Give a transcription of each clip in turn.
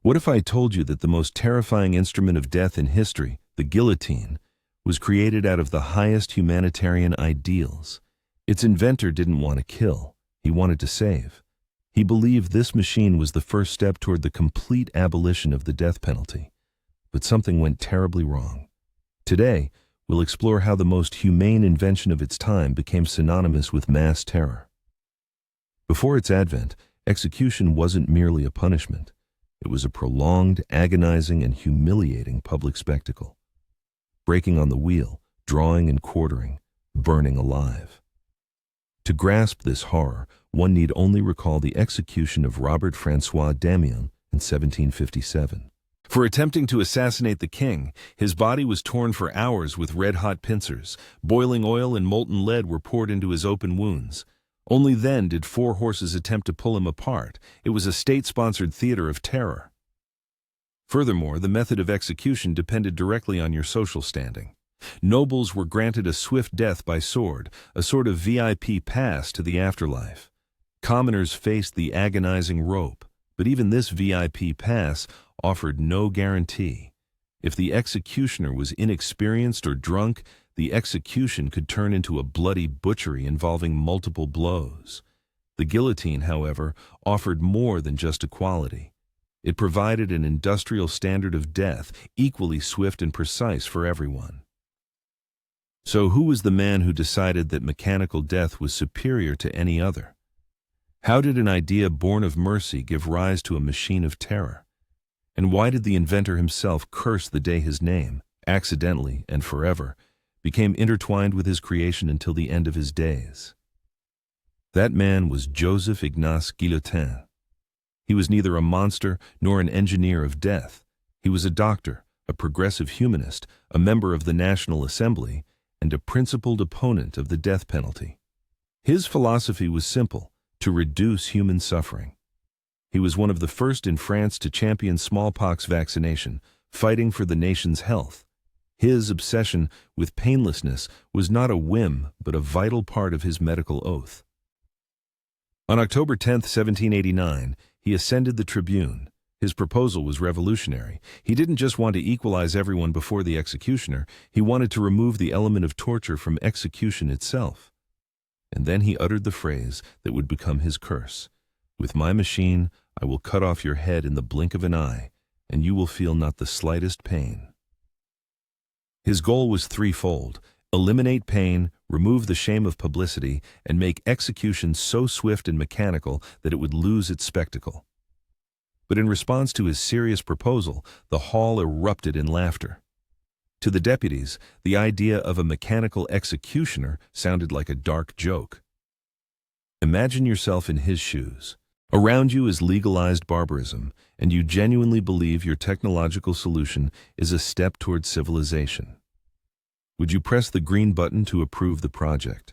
What if I told you that the most terrifying instrument of death in history, the guillotine, was created out of the highest humanitarian ideals? Its inventor didn't want to kill, he wanted to save. He believed this machine was the first step toward the complete abolition of the death penalty. But something went terribly wrong. Today, we'll explore how the most humane invention of its time became synonymous with mass terror. Before its advent, execution wasn't merely a punishment. It was a prolonged, agonizing, and humiliating public spectacle. Breaking on the wheel, drawing and quartering, burning alive. To grasp this horror, one need only recall the execution of Robert François Damiens in 1757. For attempting to assassinate the king, his body was torn for hours with red-hot pincers. Boiling oil and molten lead were poured into his open wounds. Only then did 4 horses attempt to pull him apart. It was a state-sponsored theater of terror. Furthermore, the method of execution depended directly on your social standing. Nobles were granted a swift death by sword, a sort of VIP pass to the afterlife. Commoners faced the agonizing rope, but even this VIP pass offered no guarantee. If the executioner was inexperienced or drunk, the execution could turn into a bloody butchery involving multiple blows. The guillotine, however, offered more than just equality. It provided an industrial standard of death, equally swift and precise for everyone. So who was the man who decided that mechanical death was superior to any other? How did an idea born of mercy give rise to a machine of terror? And why did the inventor himself curse the day his name, accidentally and forever, became intertwined with his creation until the end of his days? That man was Joseph-Ignace Guillotin. He was neither a monster nor an engineer of death. He was a doctor, a progressive humanist, a member of the National Assembly, and a principled opponent of the death penalty. His philosophy was simple: to reduce human suffering. He was one of the first in France to champion smallpox vaccination, fighting for the nation's health. His obsession with painlessness was not a whim, but a vital part of his medical oath. On October 10, 1789, he ascended the tribune. His proposal was revolutionary. He didn't just want to equalize everyone before the executioner, he wanted to remove the element of torture from execution itself. And then he uttered the phrase that would become his curse: "With my machine, I will cut off your head in the blink of an eye, and you will feel not the slightest pain." His goal was threefold: eliminate pain, remove the shame of publicity, and make execution so swift and mechanical that it would lose its spectacle. But in response to his serious proposal, the hall erupted in laughter. To the deputies, the idea of a mechanical executioner sounded like a dark joke. Imagine yourself in his shoes. Around you is legalized barbarism, and you genuinely believe your technological solution is a step toward civilization. Would you press the green button to approve the project?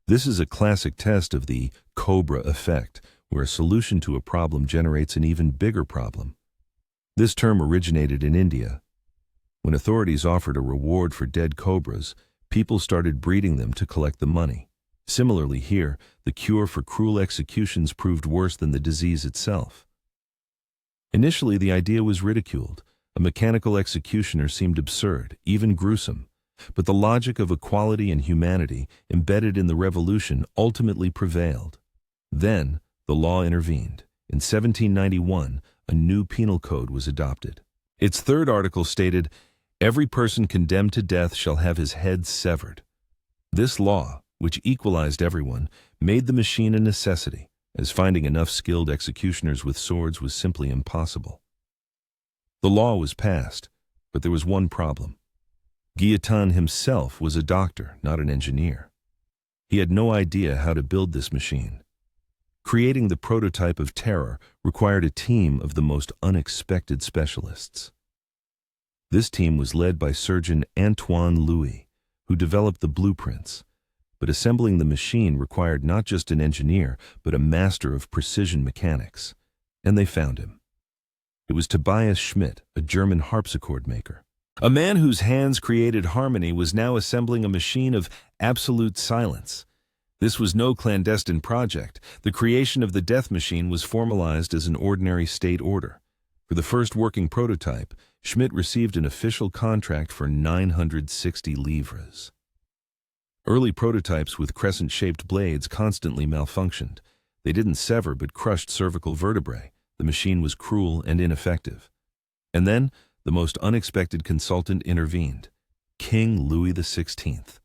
This is a classic test of the cobra effect, where a solution to a problem generates an even bigger problem. This term originated in India. When authorities offered a reward for dead cobras, people started breeding them to collect the money. Similarly here, the cure for cruel executions proved worse than the disease itself. Initially, the idea was ridiculed. A mechanical executioner seemed absurd, even gruesome. But the logic of equality and humanity embedded in the revolution ultimately prevailed. Then, the law intervened. In 1791, a new penal code was adopted. Its third article stated, "Every person condemned to death shall have his head severed." This law, which equalized everyone, made the machine a necessity, as finding enough skilled executioners with swords was simply impossible. The law was passed, but there was one problem. Guillotin himself was a doctor, not an engineer. He had no idea how to build this machine. Creating the prototype of terror required a team of the most unexpected specialists. This team was led by surgeon Antoine Louis, who developed the blueprints. But assembling the machine required not just an engineer, but a master of precision mechanics. And they found him. It was Tobias Schmidt, a German harpsichord maker. A man whose hands created harmony was now assembling a machine of absolute silence. This was no clandestine project. The creation of the death machine was formalized as an ordinary state order. For the first working prototype, Schmidt received an official contract for 960 livres. Early prototypes with crescent-shaped blades constantly malfunctioned. They didn't sever but crushed cervical vertebrae. The machine was cruel and ineffective. And then, the most unexpected consultant intervened, King Louis XVI.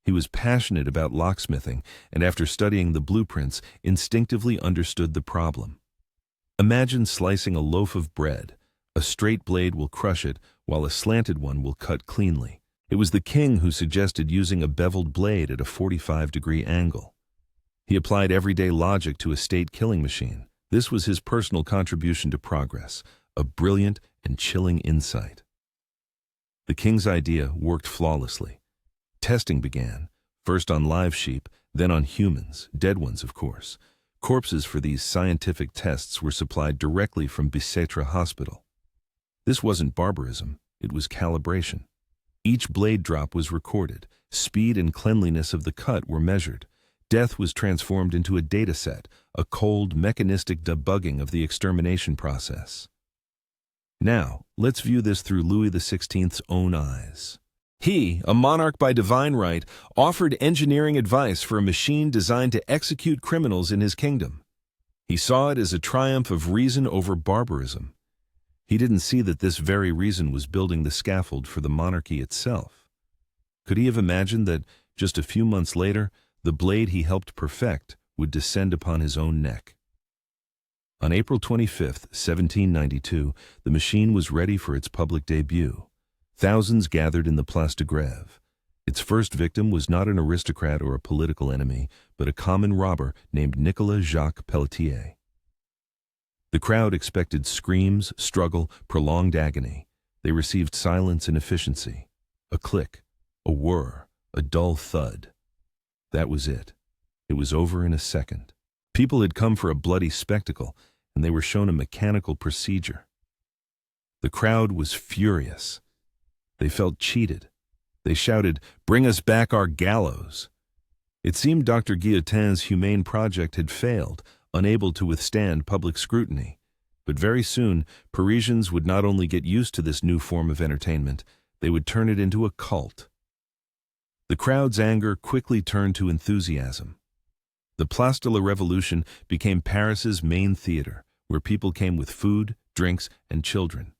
He was passionate about locksmithing, and after studying the blueprints, instinctively understood the problem. Imagine slicing a loaf of bread. A straight blade will crush it, while a slanted one will cut cleanly. It was the king who suggested using a beveled blade at a 45-degree angle. He applied everyday logic to a state-killing machine. This was his personal contribution to progress, a brilliant and chilling insight. The king's idea worked flawlessly. Testing began, first on live sheep, then on humans, dead ones of course. Corpses for these scientific tests were supplied directly from Bicêtre Hospital. This wasn't barbarism, it was calibration. Each blade drop was recorded, speed and cleanliness of the cut were measured. Death was transformed into a data set, a cold, mechanistic debugging of the extermination process. Now, let's view this through Louis XVI's own eyes. He, a monarch by divine right, offered engineering advice for a machine designed to execute criminals in his kingdom. He saw it as a triumph of reason over barbarism. He didn't see that this very reason was building the scaffold for the monarchy itself. Could he have imagined that, just a few months later, the blade he helped perfect would descend upon his own neck? On April 25, 1792, the machine was ready for its public debut. Thousands gathered in the Place de Grève. Its first victim was not an aristocrat or a political enemy, but a common robber named Nicolas Jacques Pelletier. The crowd expected screams, struggle, prolonged agony. They received silence and efficiency. A click, a whir, a dull thud. That was it. It was over in a second. People had come for a bloody spectacle, and they were shown a mechanical procedure. The crowd was furious. They felt cheated. They shouted, "Bring us back our gallows." It seemed Dr. Guillotin's humane project had failed, unable to withstand public scrutiny. But very soon, Parisians would not only get used to this new form of entertainment, they would turn it into a cult. The crowd's anger quickly turned to enthusiasm. The Place de la Révolution became Paris's main theater, where people came with food, drinks, and children.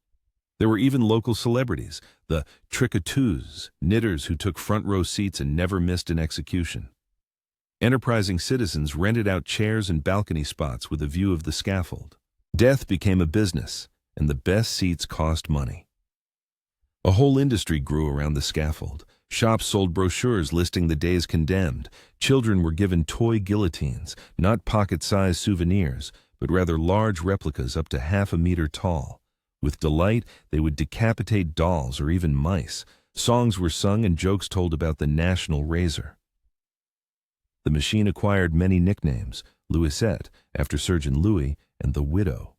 There were even local celebrities, the tricoteuses, knitters who took front-row seats and never missed an execution. Enterprising citizens rented out chairs and balcony spots with a view of the scaffold. Death became a business, and the best seats cost money. A whole industry grew around the scaffold. Shops sold brochures listing the days condemned. Children were given toy guillotines, not pocket-sized souvenirs, but rather large replicas up to half a meter tall. With delight, they would decapitate dolls or even mice. Songs were sung and jokes told about the national razor. The machine acquired many nicknames, Louisette, after Surgeon Louis, and the Widow.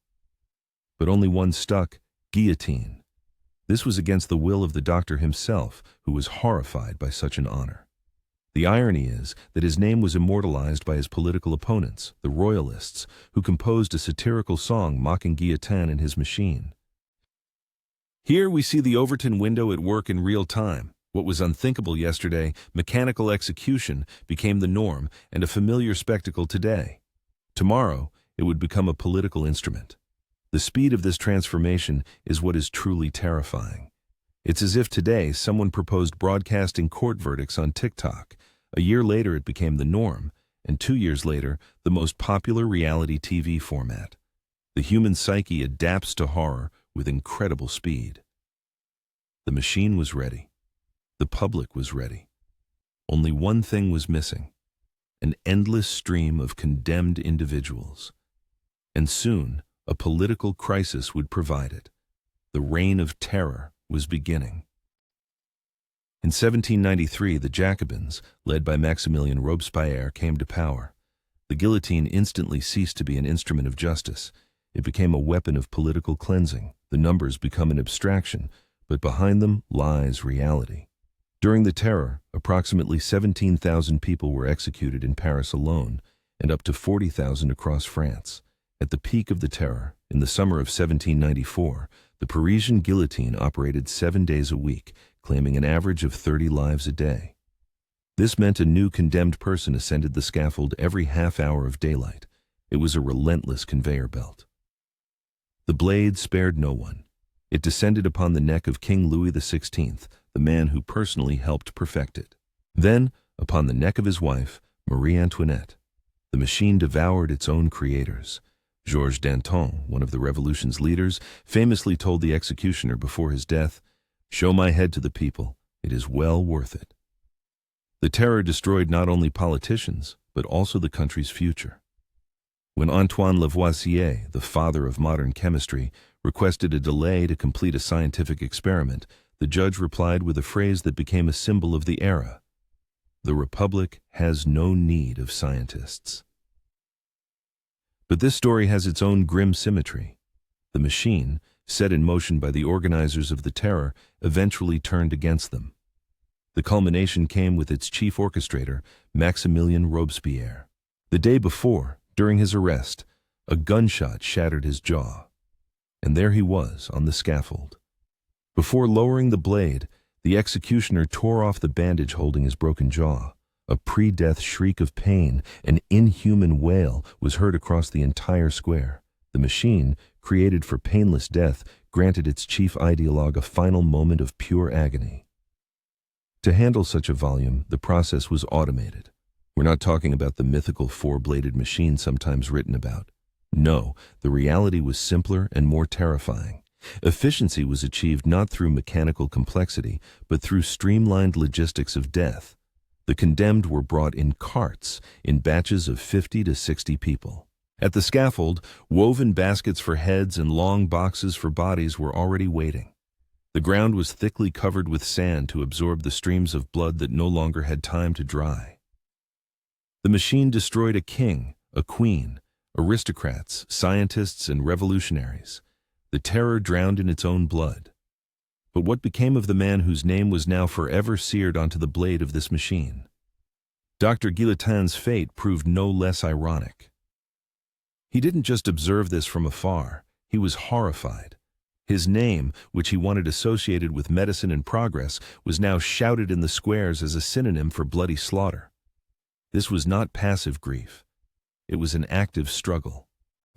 But only one stuck, Guillotine. This was against the will of the doctor himself, who was horrified by such an honor. The irony is that his name was immortalized by his political opponents, the Royalists, who composed a satirical song mocking Guillotin and his machine. Here we see the Overton window at work in real time. What was unthinkable yesterday, mechanical execution, became the norm and a familiar spectacle today. Tomorrow, it would become a political instrument. The speed of this transformation is what is truly terrifying. It's as if today someone proposed broadcasting court verdicts on TikTok. A year later it became the norm, and 2 years later, the most popular reality TV format. The human psyche adapts to horror with incredible speed. The machine was ready. The public was ready. Only one thing was missing: an endless stream of condemned individuals. And soon, a political crisis would provide it. The reign of terror was beginning. In 1793, the Jacobins, led by Maximilien Robespierre, came to power. The guillotine instantly ceased to be an instrument of justice. It became a weapon of political cleansing. The numbers become an abstraction, but behind them lies reality. During the Terror, approximately 17,000 people were executed in Paris alone, and up to 40,000 across France. At the peak of the Terror, In the summer of 1794, the Parisian guillotine operated 7 days a week, claiming an average of 30 lives a day. This meant a new condemned person ascended the scaffold every half hour of daylight. It was a relentless conveyor belt. The blade spared no one. It descended upon the neck of King Louis XVI, the man who personally helped perfect it. Then, upon the neck of his wife, Marie Antoinette. The machine devoured its own creators. Georges Danton, one of the revolution's leaders, famously told the executioner before his death, "Show my head to the people. It is well worth it." The terror destroyed not only politicians, but also the country's future. When Antoine Lavoisier, the father of modern chemistry, requested a delay to complete a scientific experiment, the judge replied with a phrase that became a symbol of the era: "The Republic has no need of scientists." But this story has its own grim symmetry. The machine, set in motion by the organizers of the terror, eventually turned against them. The culmination came with its chief orchestrator, Maximilien Robespierre. The day before, during his arrest, a gunshot shattered his jaw. And there he was, on the scaffold. Before lowering the blade, the executioner tore off the bandage holding his broken jaw. A pre-death shriek of pain, an inhuman wail, was heard across the entire square. The machine, created for painless death, granted its chief ideologue a final moment of pure agony. To handle such a volume, the process was automated. We're not talking about the mythical four-bladed machine sometimes written about. No, the reality was simpler and more terrifying. Efficiency was achieved not through mechanical complexity, but through streamlined logistics of death. The condemned were brought in carts, in batches of 50 to 60 people. At the scaffold, woven baskets for heads and long boxes for bodies were already waiting. The ground was thickly covered with sand to absorb the streams of blood that no longer had time to dry. The machine destroyed a king, a queen, aristocrats, scientists, and revolutionaries. The terror drowned in its own blood. But what became of the man whose name was now forever seared onto the blade of this machine? Dr. Guillotin's fate proved no less ironic. He didn't just observe this from afar, he was horrified. His name, which he wanted associated with medicine and progress, was now shouted in the squares as a synonym for bloody slaughter. This was not passive grief. It was an active struggle.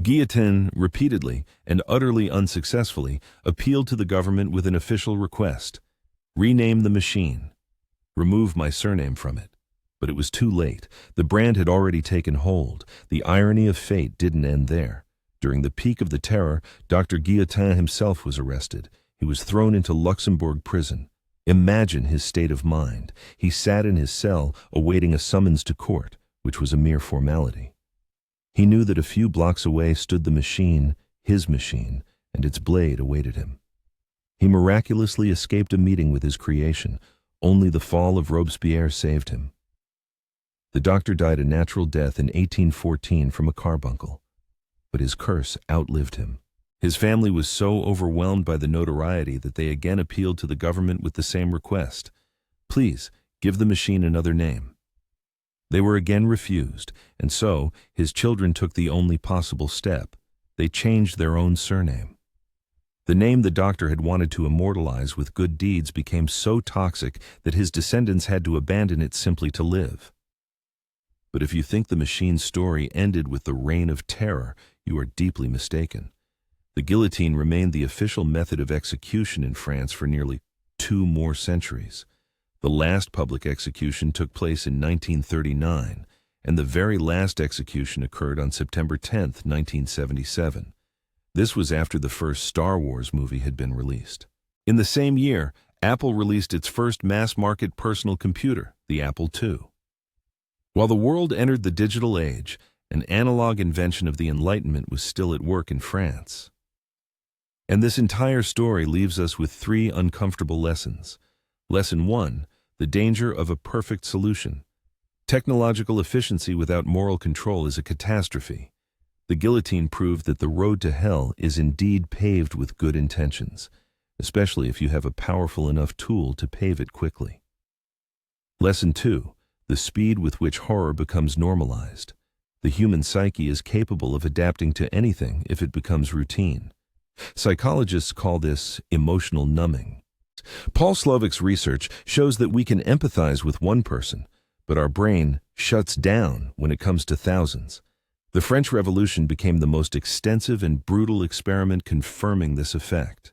Guillotine, repeatedly and utterly unsuccessfully, appealed to the government with an official request: rename the machine. Remove my surname from it. But it was too late. The brand had already taken hold. The irony of fate didn't end there. During the peak of the terror, Dr. Guillotin himself was arrested. He was thrown into Luxembourg prison. Imagine his state of mind. He sat in his cell, awaiting a summons to court, which was a mere formality. He knew that a few blocks away stood the machine, his machine, and its blade awaited him. He miraculously escaped a meeting with his creation. Only the fall of Robespierre saved him. The doctor died a natural death in 1814 from a carbuncle, but his curse outlived him. His family was so overwhelmed by the notoriety that they again appealed to the government with the same request: please, give the machine another name. They were again refused, and so his children took the only possible step. They changed their own surname. The name the doctor had wanted to immortalize with good deeds became so toxic that his descendants had to abandon it simply to live. But if you think the machine's story ended with the reign of terror, you are deeply mistaken. The guillotine remained the official method of execution in France for nearly 2 more centuries. The last public execution took place in 1939, and the very last execution occurred on September 10, 1977. This was after the first Star Wars movie had been released. In the same year, Apple released its first mass-market personal computer, the Apple II. While the world entered the digital age, an analog invention of the Enlightenment was still at work in France. And this entire story leaves us with 3 uncomfortable lessons. Lesson 1, the danger of a perfect solution. Technological efficiency without moral control is a catastrophe. The guillotine proved that the road to hell is indeed paved with good intentions, especially if you have a powerful enough tool to pave it quickly. Lesson 2, the speed with which horror becomes normalized. The human psyche is capable of adapting to anything if it becomes routine. Psychologists call this emotional numbing. Paul Slovik's research shows that we can empathize with one person, but our brain shuts down when it comes to thousands. The French Revolution became the most extensive and brutal experiment confirming this effect.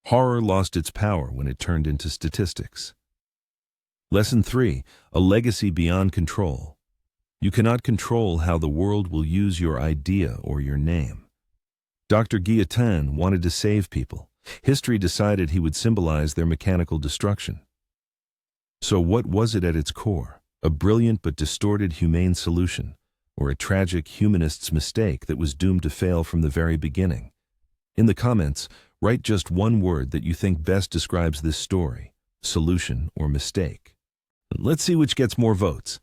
Horror lost its power when it turned into statistics. Lesson 3. A legacy beyond control. You cannot control how the world will use your idea or your name. Dr. Guillotine wanted to save people. History decided he would symbolize their mechanical destruction. So what was it at its core? A brilliant but distorted humane solution, or a tragic humanist's mistake that was doomed to fail from the very beginning? In the comments, write just one word that you think best describes this story: solution or mistake. Let's see which gets more votes.